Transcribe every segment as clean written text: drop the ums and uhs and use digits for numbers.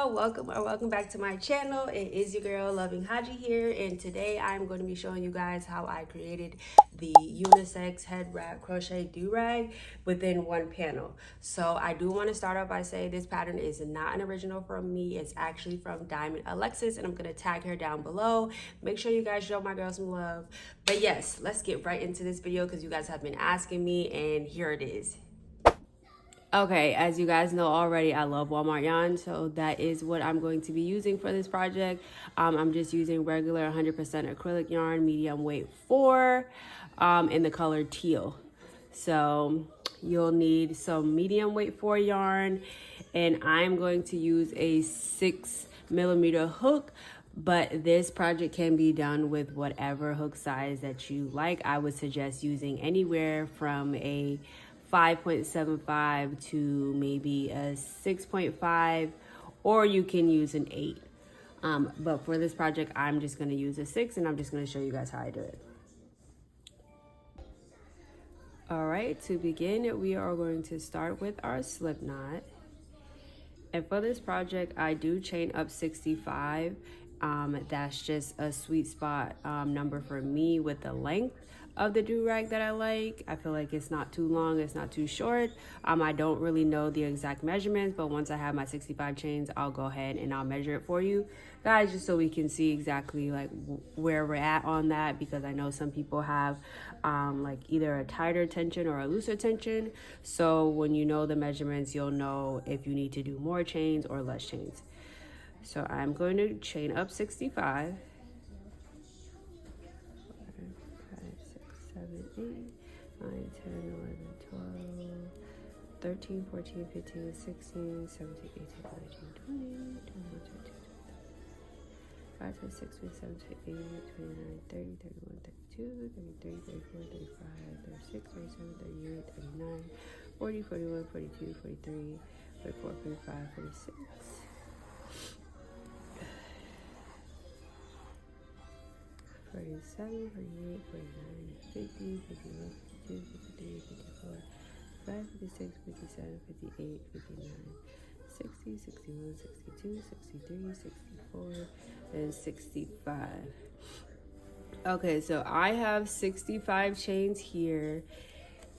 Hello, welcome back to my channel. It is your girl Loving Haji here, and today I'm going to be showing you guys how I created the unisex head wrap crochet do-rag within one panel. So I do want to start off by saying this pattern is not an original from me. It's actually from Diamond Alexis, and I'm going to tag her down below. Make sure you guys show my girl some love. But yes, let's get right into this video because you guys have been asking me, and here it is. Okay, as you guys know already, I love Walmart yarn, so that is what I'm going to be using for this project. I'm just using regular 100% acrylic yarn, medium weight 4, in the color teal. So you'll need some medium weight 4 yarn, and I'm going to use a 6mm hook, but this project can be done with whatever hook size that you like. I would suggest using anywhere from a 5.75 to maybe a 6.5, or you can use an 8. But for this project, I'm just going to use a 6, and I'm just going to show you guys how I do it. All right, to begin, we are going to start with our slip knot. And for this project, I do chain up 65. That's just a sweet spot number for me with the length of the do-rag that I like. I feel like it's not too long, it's not too short. I don't really know the exact measurements, but once I have my 65 chains, I'll go ahead and I'll measure it for you guys, just so we can see exactly like where we're at on that, because I know some people have like either a tighter tension or a looser tension. So when you know the measurements, you'll know if you need to do more chains or less chains. So I'm going to chain up 65. 7, 8, 9, 10, 11, 12, 13, 14, 15, 16, 17, 18, 19, 20, 21, 22, 5, 6, 7, 8, 29, 30, 31, 32, 33, 34, 35, 36, 37, 38, 39, 40, 41, 42, 43, 44, 45, 46. 47, 48, 49, 50, 51, 52, 53, 54, 55, 56, 57, 58, 59, 60, 61, 62, 63, 64, and 65. Okay, so I have 65 chains here,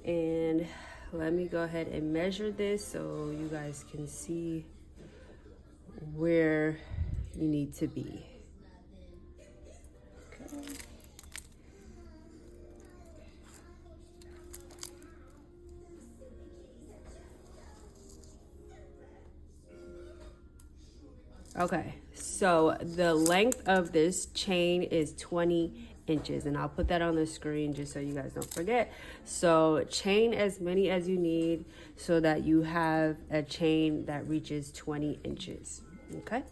and let me go ahead and measure this so you guys can see where you need to be. Okay, so the length of this chain is 20 inches, and I'll put that on the screen just so you guys don't forget. So chain as many as you need so that you have a chain that reaches 20 inches, okay?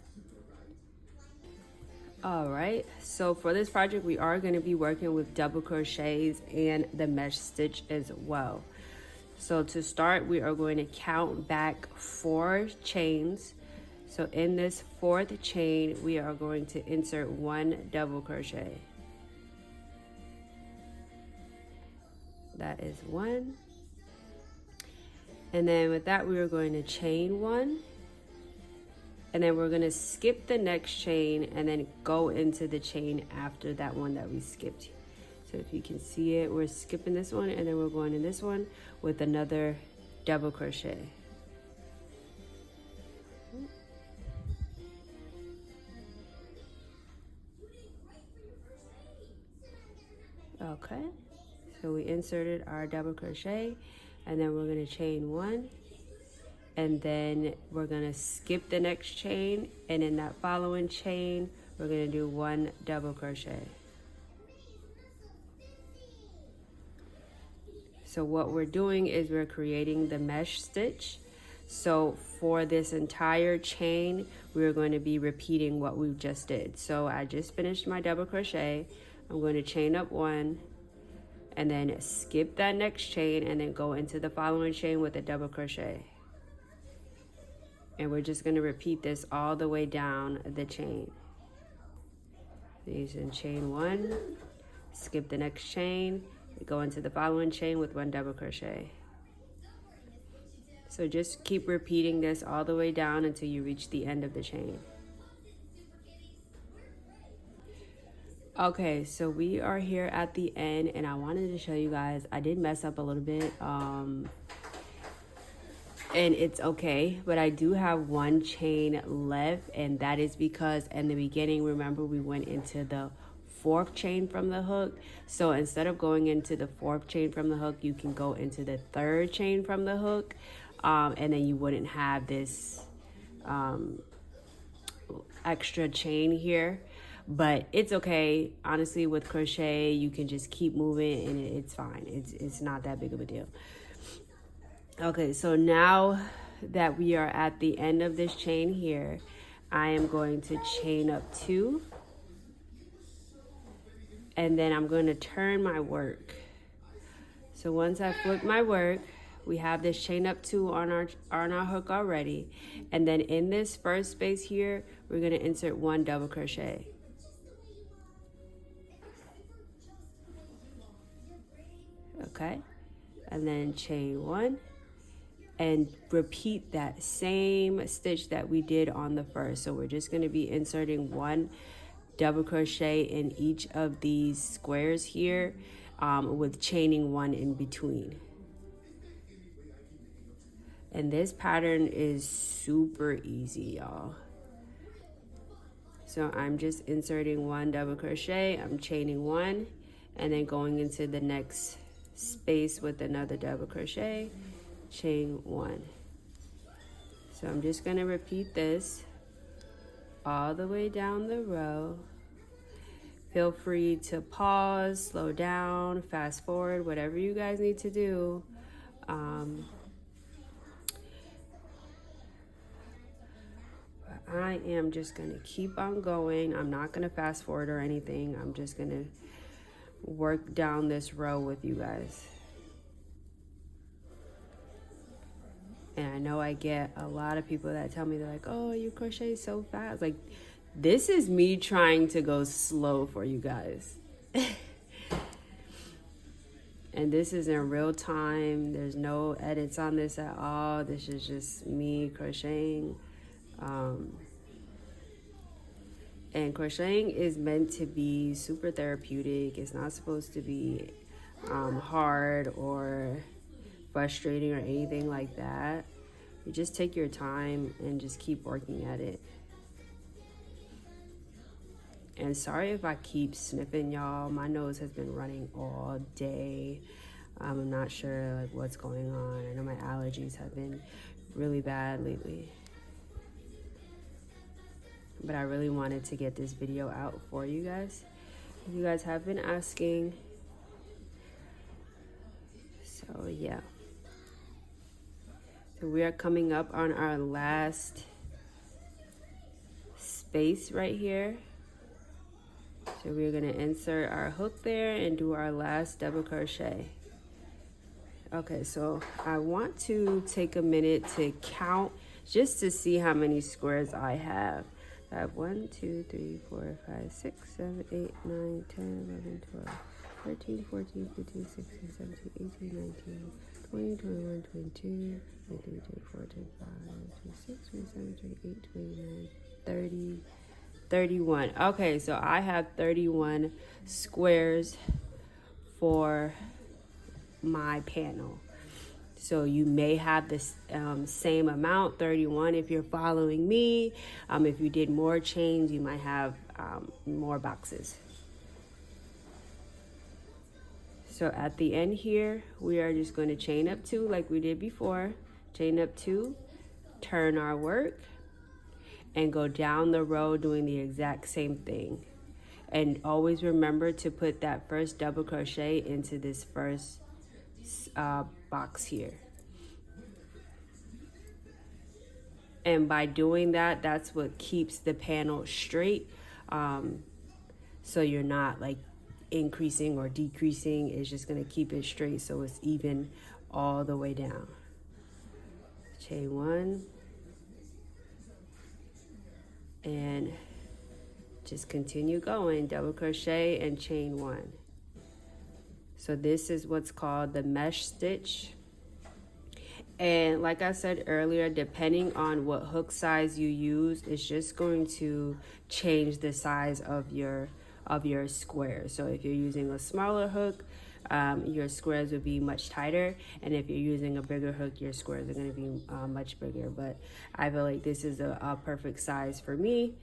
All right, so for this project, we are going to be working with double crochets and the mesh stitch as well. So to start, we are going to count back 4 chains. So in this 4th chain, we are going to insert 1 double crochet. That is 1. And then with that, we are going to chain 1. And then we're going to skip the next chain and then go into the chain after that one that we skipped. So if you can see it, we're skipping this one, and then we're going in this one with another double crochet. Okay, so we inserted our double crochet, and then we're going to chain 1, and then we're going to skip the next chain, and in that following chain we're going to do 1 double crochet. So what we're doing is we're creating the mesh stitch. So for this entire chain, we're going to be repeating what we just did. So I just finished my double crochet. I'm going to chain up 1, and then skip that next chain, and then go into the following chain with a double crochet. And we're just going to repeat this all the way down the chain. So using chain 1, skip the next chain, go into the following chain with 1 double crochet. So just keep repeating this all the way down until you reach the end of the chain. Okay, so we are here at the end, and I wanted to show you guys, I did mess up a little bit, and it's okay, but I do have one chain left, and that is because in the beginning, remember, we went into the fourth chain from the hook. So instead of going into the fourth chain from the hook, you can go into the third chain from the hook, and then you wouldn't have this extra chain here. But it's okay. Honestly, with crochet, you can just keep moving and it's fine. It's not that big of a deal. Okay, so now that we are at the end of this chain here, I am going to chain up 2. And then I'm going to turn my work. So once I flip my work, we have this chain up 2 on our hook already. And then in this first space here, we're going to insert 1 double crochet. Okay, and then chain 1 and repeat that same stitch that we did on the first. So we're just going to be inserting 1 double crochet in each of these squares here, with chaining 1 in between. And this pattern is super easy, y'all. So I'm just inserting 1 double crochet, I'm chaining 1, and then going into the next space with another double crochet, chain 1. So I'm just going to repeat this all the way down the row. Feel free to pause, slow down, fast forward, whatever you guys need to do. I am just going to keep on going. I'm not going to fast forward or anything. I'm just going to work down this row with you guys. And I know I get a lot of people that tell me, they're like, oh, you crochet so fast. Like, this is me trying to go slow for you guys. And this is in real time. There's no edits on this at all. This is just me crocheting. And crocheting is meant to be super therapeutic. It's not supposed to be hard or frustrating or anything like that. You just take your time and just keep working at it. And sorry if I keep sniffing, y'all. My nose has been running all day. I'm not sure like what's going on. I know my allergies have been really bad lately. But I really wanted to get this video out for you guys. You guys have been asking. So yeah. So we are coming up on our last space right here. So we're going to insert our hook there and do our last double crochet. Okay, so I want to take a minute to count just to see how many squares I have. I have 1, 2, 3, 4, 5, 6, 7, 8, 9, 10, 11, 12, 13, 14, 15, 16, 17, 18, 19, 20, 21, 22, 23, 24, 25, 26, 27, 28, 29, 30, 31. Okay, so I have 31 squares for my panel. So you may have this same amount, 31, if you're following me. If you did more chains, you might have more boxes. So at the end here, we are just going to chain up 2 like we did before. Chain up 2, turn our work, and go down the row doing the exact same thing. And always remember to put that first double crochet into this first box here. And by doing that, that's what keeps the panel straight. So you're not like increasing or decreasing. It's just going to keep it straight so it's even all the way down. Chain 1. And just continue going, double crochet and chain 1. So this is what's called the mesh stitch. And like I said earlier, depending on what hook size you use, it's just going to change the size of your square. So if you're using a smaller hook, your squares will be much tighter, and if you're using a bigger hook, your squares are going to be much bigger. But I feel like this is a perfect size for me.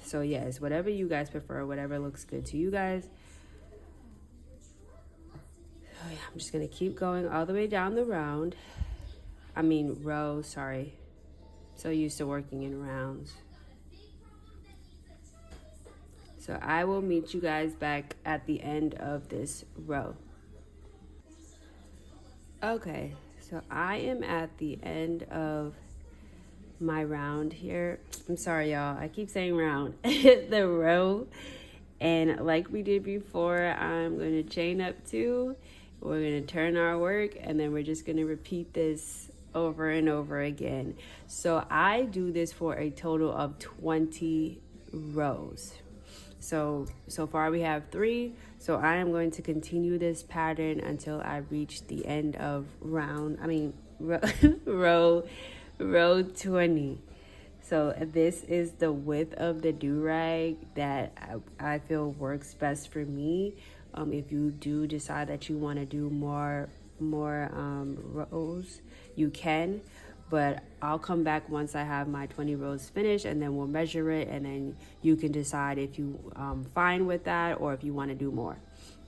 So yes, whatever you guys prefer, whatever looks good to you guys. Oh yeah, I'm just gonna keep going all the way down the row, sorry. So used to working in rounds. So I will meet you guys back at the end of this row. Okay, so I am at the end of my round here. I'm sorry, y'all. I keep saying round. The row. And like we did before, I'm going to chain up 2. We're going to turn our work, and then we're just going to repeat this over and over again. So I do this for a total of 20 rows. So far we have 3. So I am going to continue this pattern until I reach the end of row row 20. So this is the width of the do-rag that I feel works best for me. If you do decide that you want to do more rows, you can. But I'll come back once I have my 20 rows finished, and then we'll measure it, and then you can decide if you fine with that or if you want to do more.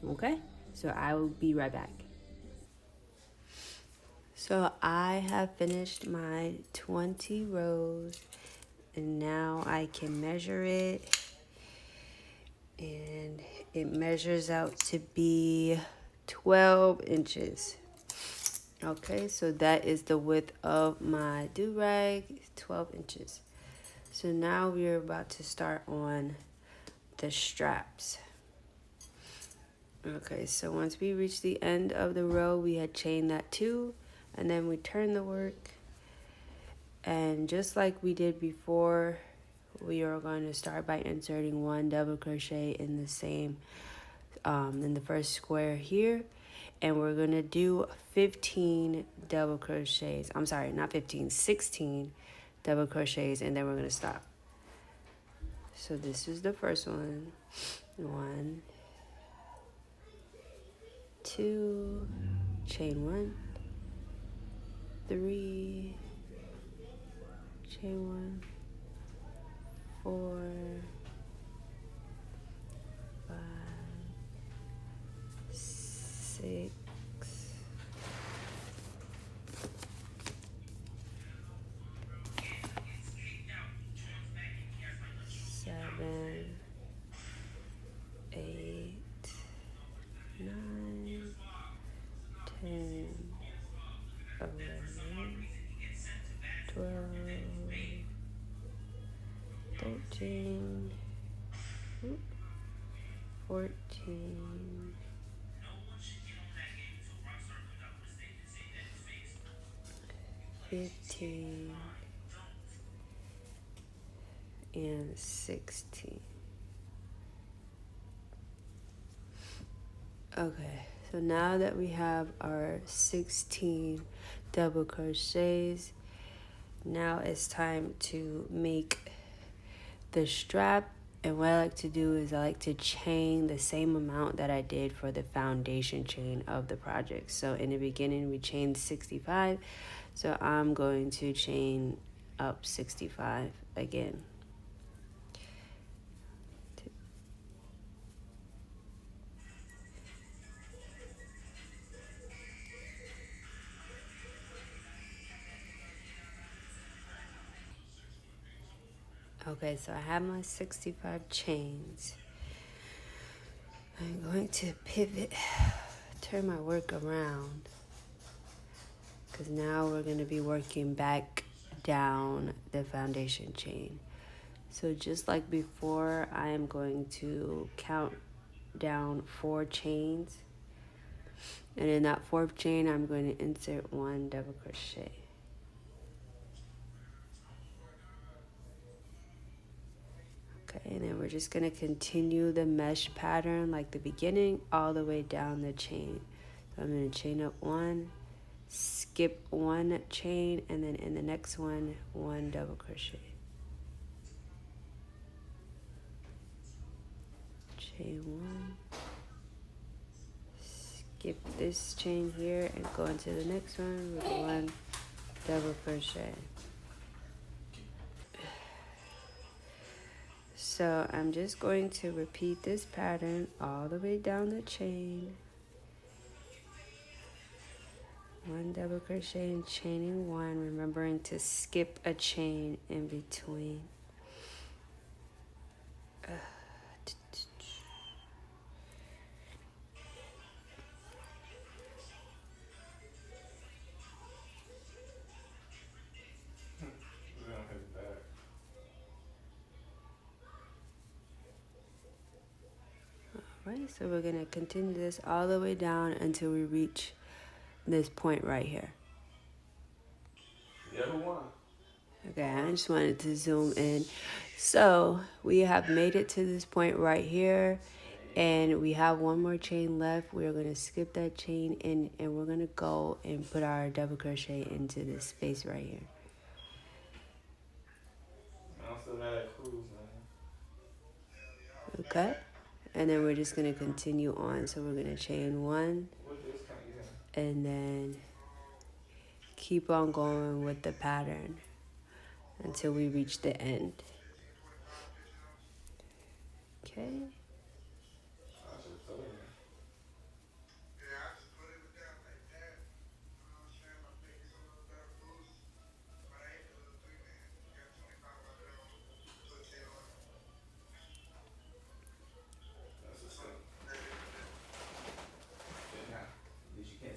Okay? So I will be right back. So I have finished my 20 rows, and now I can measure it, and it measures out to be 12 inches. Okay, so that is the width of my do-rag, 12 inches. So now we're about to start on the straps. Okay, so once we reach the end of the row, we had chained that 2, and then we turn the work. And just like we did before, we are going to start by inserting 1 double crochet in the same, in the first square here. And we're going to do 15 double crochets. I'm sorry, not 15, 16 double crochets, and then we're going to stop. So this is the first one. 1, 2, chain 1, 3, chain 1, 4, 5, 6, 7, 8, 9, 10, 11, 12, 13, 14, 15, and 16. Okay, so now that we have our 16 double crochets, now it's time to make the strap. And what I like to do is I like to chain the same amount that I did for the foundation chain of the project. So in the beginning we chained 65, so I'm going to chain up 65 again. Okay, so I have my 65 chains. I'm going to pivot, turn my work around, because now we're going to be working back down the foundation chain. So just like before, I am going to count down 4 chains, and in that 4th chain I'm going to insert 1 double crochet. Okay, and then we're just going to continue the mesh pattern like the beginning all the way down the chain. So I'm going to chain up 1, skip one chain, and then in the next one double crochet. Chain one, skip this chain here and go into the next one with one double crochet. So I'm just going to repeat this pattern all the way down the chain. One double crochet and chaining one, remembering to skip a chain in between. Alright, so we're going to continue this all the way down until we reach this point right here. Okay, I just wanted to zoom in. So we have made it to this point right here, and we have one more chain left. We're going to skip that chain in, and we're going to go and put our double crochet into this space right here. Okay, and then we're just going to continue on. So we're going to chain one, and then keep on going with the pattern until we reach the end. Okay.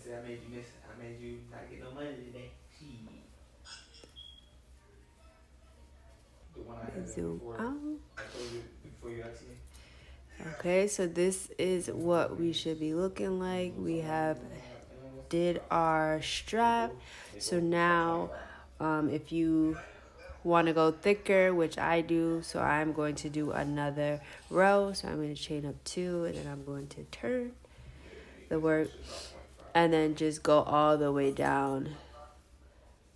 I made you miss. I made you not get no money today. The one I had Zoom before. out. I told you before you asked me. Okay, so this is what we should be looking like. We have did our strap. So now, if you want to go thicker, which I do, so I'm going to do another row. So I'm going to chain up two, and then I'm going to turn the work, and then just go all the way down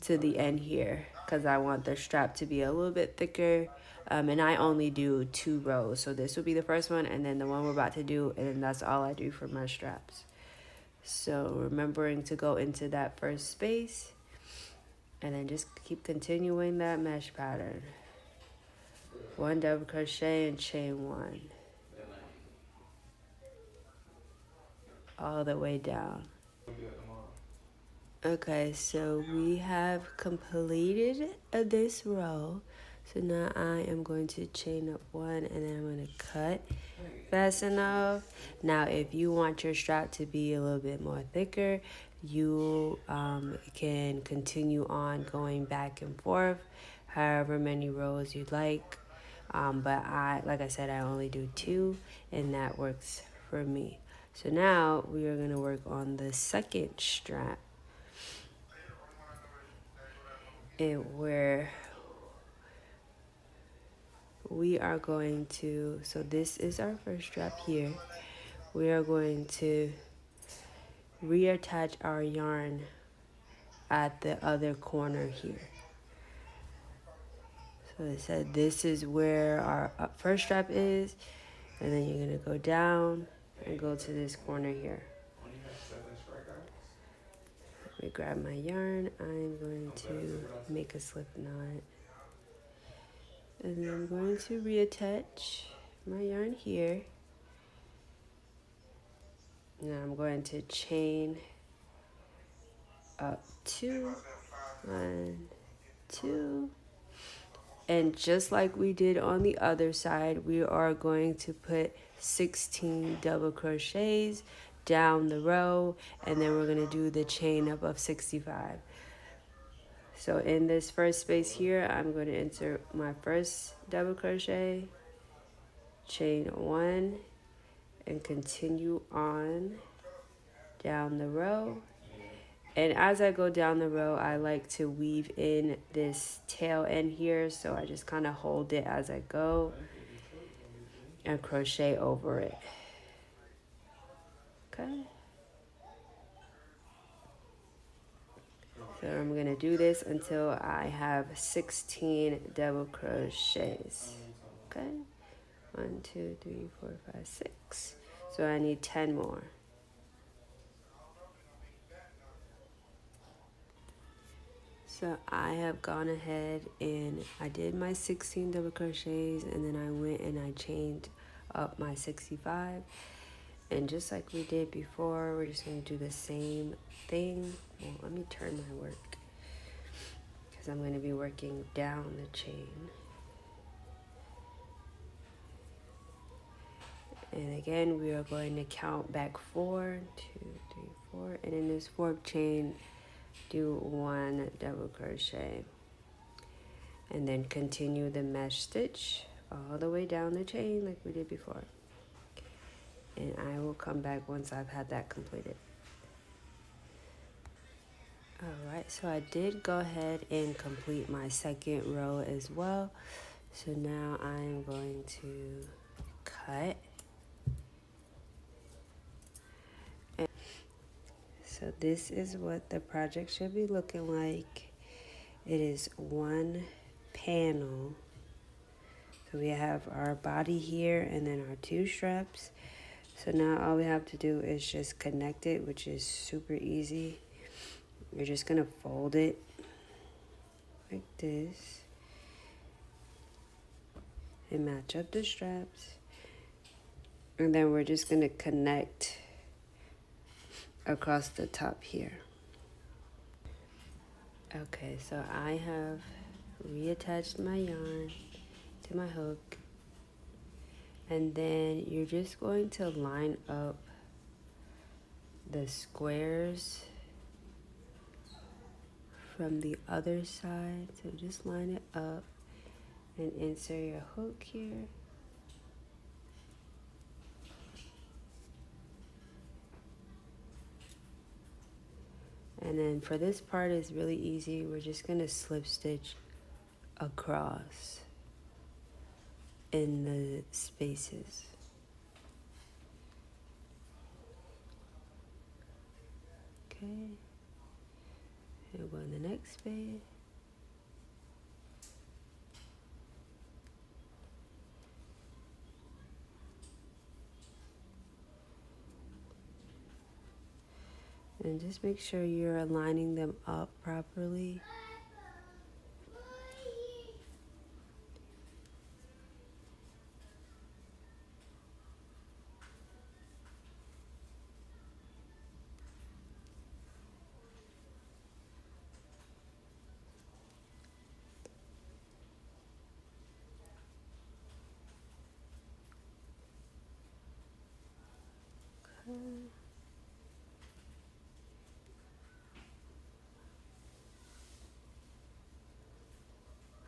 to the end here, because I want the strap to be a little bit thicker. And I only do 2 rows, so this will be the first one, and then the one we're about to do, and then that's all I do for my straps. So remembering to go into that first space, and then just keep continuing that mesh pattern. One double crochet and chain one, all the way down. Okay, so we have completed this row. So now I am going to chain up one, and then I'm going to cut fast enough. Now if you want your strap to be a little bit more thicker, you can continue on going back and forth however many rows you'd like. But like I said, I only do 2, and that works for me. So now we are going to work on the second strap, and where we are going to, so this is our first strap here. We are going to reattach our yarn at the other corner here. So it said this is where our first strap is, and then you're going to go down and go to this corner here. Let me grab my yarn. I'm going to make a slip knot, and then I'm going to reattach my yarn here. Now I'm going to chain up 2, 1, 2, and just like we did on the other side, we are going to put 16 double crochets down the row, and then we're going to do the chain up of 65. So in this first space here, I'm going to insert my first double crochet, chain 1, and continue on down the row. And as I go down the row, I like to weave in this tail end here, so I just kind of hold it as I go and crochet over it. Okay. So I'm gonna do this until I have 16 double crochets. Okay, 1, 2, 3, 4, 5, 6. So I need 10 more. So I have gone ahead and I did my 16 double crochets, and then I went and I chained up my 65. And just like we did before, we're just going to do the same thing. Well, let me turn my work because I'm going to be working down the chain. And again, we are going to count back 4, 2, 3, 4. And in this 4th chain, do 1 double crochet. And then continue the mesh stitch all the way down the chain like we did before. And I will come back once I've had that completed. Alright, so I did go ahead and complete my 2nd row as well. So now I'm going to cut. And so this is what the project should be looking like. It is 1 panel. So we have our body here and then our 2 straps. So now all we have to do is just connect it, which is super easy. You're just going to fold it like this and match up the straps. And then we're just going to connect across the top here. Okay, so I have reattached my yarn to my hook. And then you're just going to line up the squares from the other side. So just line it up and insert your hook here. And then for this part, it's really easy. We're just going to slip stitch across in the spaces. Okay. And go in the next space. And just make sure you're aligning them up properly.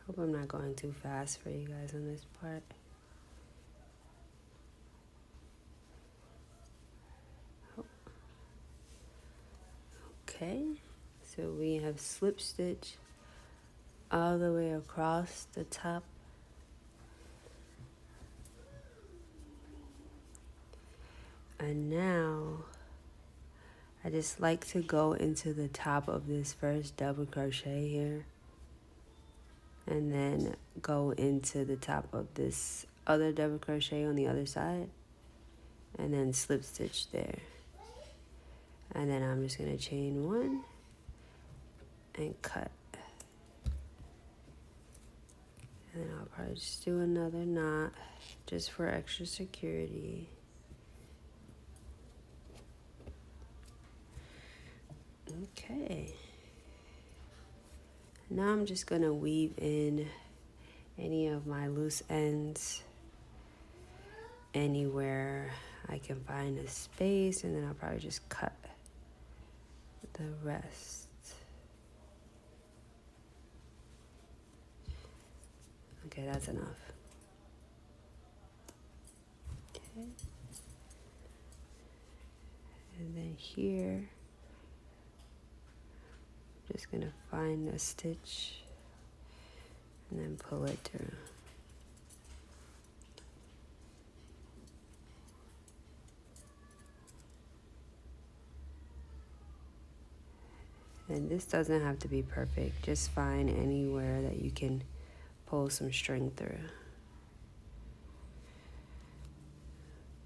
Hope I'm not going too fast for you guys on this part. Okay, so we have slip stitch all the way across the top. And now I just like to go into the top of this first double crochet here, and then go into the top of this other double crochet on the other side, and then slip stitch there. And then I'm just going to chain 1 and cut. And then I'll probably just do another knot just for extra security. Okay. Now I'm just going to weave in any of my loose ends anywhere I can find a space, and then I'll probably just cut the rest. Okay, that's enough. Okay. And then here, I'm just gonna find a stitch and then pull it through. And this doesn't have to be perfect. Just find anywhere that you can pull some string through.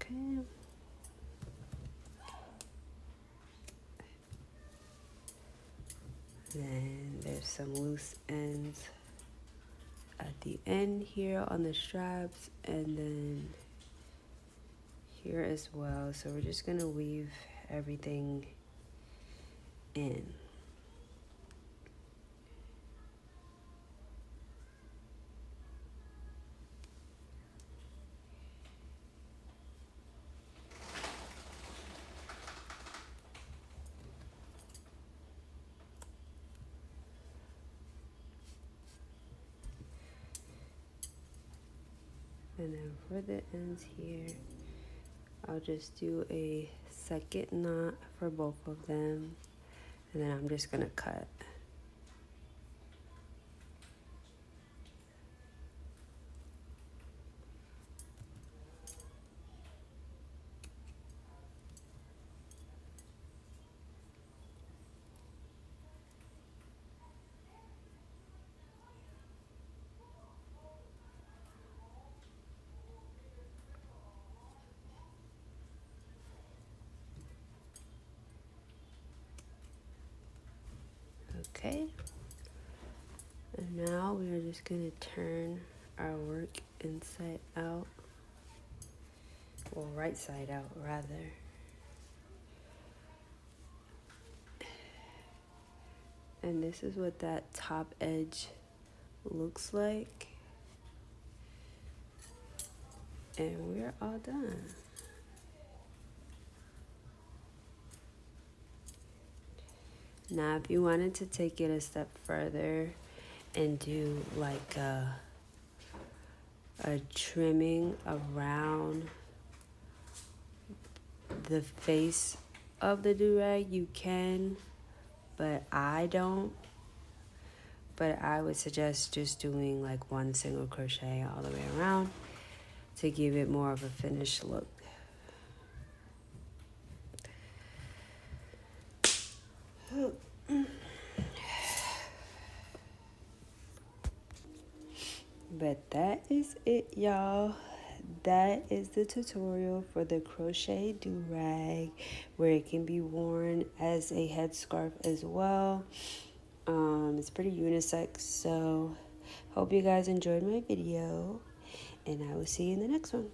Okay. Then there's some loose ends at the end here on the straps, and then here as well. So we're just gonna weave everything in. And then for the ends here, I'll just do a second knot for both of them, and then I'm just gonna cut. Okay, and now we are just gonna turn our work inside out, well, right side out rather. And this is what that top edge looks like. And we're all done. Now, if you wanted to take it a step further and do like a trimming around the face of the do-rag, you can, but I don't. But I would suggest just doing like one single crochet all the way around to give it more of a finished look. But that is it, y'all. That is the tutorial for the crochet do-rag, where it can be worn as a headscarf as well. It's pretty unisex, so hope you guys enjoyed my video, and I will see you in the next one.